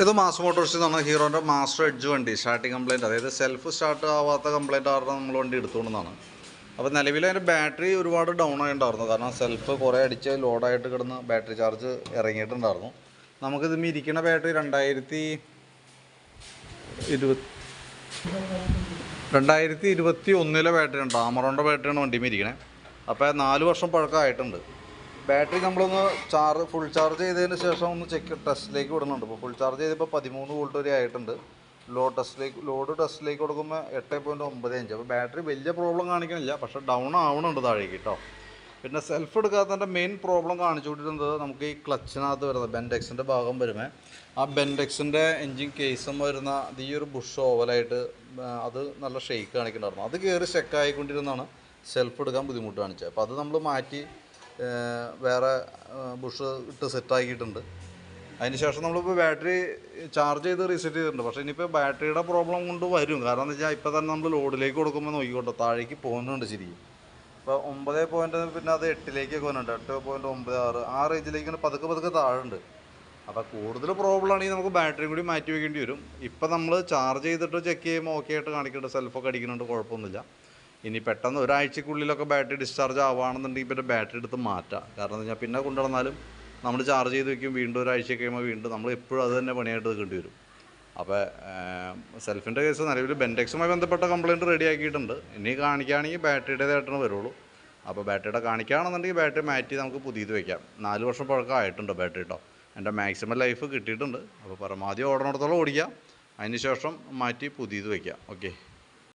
ഇത് മാസ് മോട്ടോഴ്സിൽ നിന്നാണ് ഹീറോൻ്റെ master edge വണ്ടി സ്റ്റാർട്ടിങ് കംപ്ലയിൻറ്റ്, അതായത് സെൽഫ് സ്റ്റാർട്ട് ആവാത്ത കംപ്ലയിൻറ്റ് കാരണം നമ്മൾ വണ്ടി എടുത്തുകൊണ്ടെന്നാണ്. അപ്പോൾ നിലവിൽ അതിൻ്റെ ബാറ്ററി ഒരുപാട് ഡൗൺ ആയിട്ടുണ്ടായിരുന്നു, കാരണം സെൽഫ് കുറേ അടിച്ച് ലോഡായിട്ട് കിടന്ന് ബാറ്ററി ചാർജ് ഇറങ്ങിയിട്ടുണ്ടായിരുന്നു. നമുക്കിത് ഇരിക്കുന്ന ബാറ്ററി 2021 ബാറ്ററി ഉണ്ട്, ആമറോണിൻ്റെ ബാറ്ററിയാണ് വണ്ടിയിൽ ഇരിക്കണേ. അപ്പോൾ 4 വർഷം പഴക്കമായിട്ടുണ്ട്. ബാറ്ററി നമ്മളൊന്ന് ഫുൾ ചാർജ് ചെയ്തതിന് ശേഷം ഒന്ന് ടെസ്റ്റിലേക്ക് വിടുന്നുണ്ട്. ഇപ്പോൾ ഫുൾ ചാർജ് ചെയ്തപ്പോൾ 13 വോൾട്ട് വരെ ആയിട്ടുണ്ട്. ലോഡ് ടെസ്റ്റിലേക്ക് കൊടുക്കുമ്പോൾ 8.95. അപ്പോൾ ബാറ്ററി വലിയ പ്രോബ്ലം കാണിക്കണില്ല, പക്ഷേ ഡൗൺ ആവണുണ്ട് താഴേക്ക് കേട്ടോ. പിന്നെ സെൽഫ് എടുക്കാത്തതിൻ്റെ മെയിൻ പ്രോബ്ലം കാണിച്ചുകൊണ്ടിരുന്നത് നമുക്ക് ഈ ക്ലച്ചിനകത്ത് വരുന്നത് ബെൻഡെക്സിൻ്റെ ഭാഗം വരുമ്പോൾ ആ ബെൻഡെക്സിൻ്റെ എൻജിൻ കേസും വരുന്ന ഈ ഒരു ബുഷ് ഓവലായിട്ട് അത് നല്ല ഷെയ്ക്ക് കാണിക്കുന്നുണ്ടായിരുന്നു. അത് കയറി സ്റ്റക്കായിക്കൊണ്ടിരുന്നാണ് സെൽഫ് എടുക്കാൻ ബുദ്ധിമുട്ട് കാണിച്ചത്. അപ്പോൾ അത് നമ്മൾ മാറ്റി വേറെ ബുഷ് ഇട്ട് സെറ്റാക്കിയിട്ടുണ്ട്. അതിന് ശേഷം നമ്മളിപ്പോൾ ബാറ്ററി ചാർജ് ചെയ്ത് റീസെറ്റ് ചെയ്തിട്ടുണ്ട്. പക്ഷേ ഇനിയിപ്പോൾ ബാറ്ററിയുടെ പ്രോബ്ലം കൊണ്ട് വരും, കാരണം എന്താ വെച്ചാൽ ഇപ്പോൾ തന്നെ നമ്മൾ ലോഡിലേക്ക് കൊടുക്കുമ്പോൾ നോക്കിക്കോട്ടെ താഴേക്ക് പോകുന്നുണ്ട് ശരിക്കും. ഇപ്പോൾ 9 പിന്നെ അത് 8ലേക്ക് പോകുന്നുണ്ട്, 8.96 ആ റേഞ്ചിലേക്ക് പതുക്കെ താഴുണ്ട്. അപ്പോൾ കൂടുതൽ പ്രോബ്ലം ആണെങ്കിൽ നമുക്ക് ബാറ്ററി കൂടി മാറ്റി വയ്ക്കേണ്ടി വരും. ഇപ്പോൾ നമ്മൾ ചാർജ് ചെയ്തിട്ട് ചെക്ക് ചെയ്യുമ്പോൾ ഓക്കെ ആയിട്ട് കാണിക്കുന്നുണ്ട്, സെൽഫൊക്കെ അടിക്കുന്നുണ്ട്, കുഴപ്പമൊന്നുമില്ല. ഇനി പെട്ടെന്ന് ഒരാഴ്ചക്കുള്ളിലൊക്കെ ബാറ്ററി ഡിസ്ചാർജ് ആവുകയാണെന്നുണ്ടെങ്കിൽ പിന്നെ ബാറ്ററി എടുത്ത് മാറ്റാം. കാരണം എന്താ വെച്ചാൽ പിന്നെ കൊണ്ടുവന്നാലും നമ്മൾ ചാർജ് ചെയ്ത് വയ്ക്കും, വീണ്ടും ഒരാഴ്ച കഴിയുമ്പോൾ വീണ്ടും നമ്മൾ എപ്പോഴും അത് തന്നെ പണിയായിട്ട് നിൽക്കേണ്ടി വരും. അപ്പോൾ സെൽഫിൻ്റെ കേസ് നിലവിൽ ബെൻഡെക്സുമായി ബന്ധപ്പെട്ട കംപ്ലയിൻറ്റ് റെഡി ആക്കിയിട്ടുണ്ട്. ഇനി കാണിക്കുകയാണെങ്കിൽ ബാറ്ററിയുടേതായിട്ടാണ് വരുള്ളൂ. അപ്പോൾ ബാറ്ററിയുടെ കാണിക്കുകയാണെന്നുണ്ടെങ്കിൽ ബാറ്ററി മാറ്റി നമുക്ക് പുതിയത് വയ്ക്കാം. 4 വർഷം പഴക്കമായിട്ടുണ്ട് ബാറ്ററി കേട്ടോ. എൻ്റെ മാക്സിമം ലൈഫ് കിട്ടിയിട്ടുണ്ട്. അപ്പോൾ പരമാവധി ഓടണത്തോളം ഓടിക്കുക, അതിന് ശേഷം മാറ്റി പുതിയത് വയ്ക്കാം. ഓക്കെ.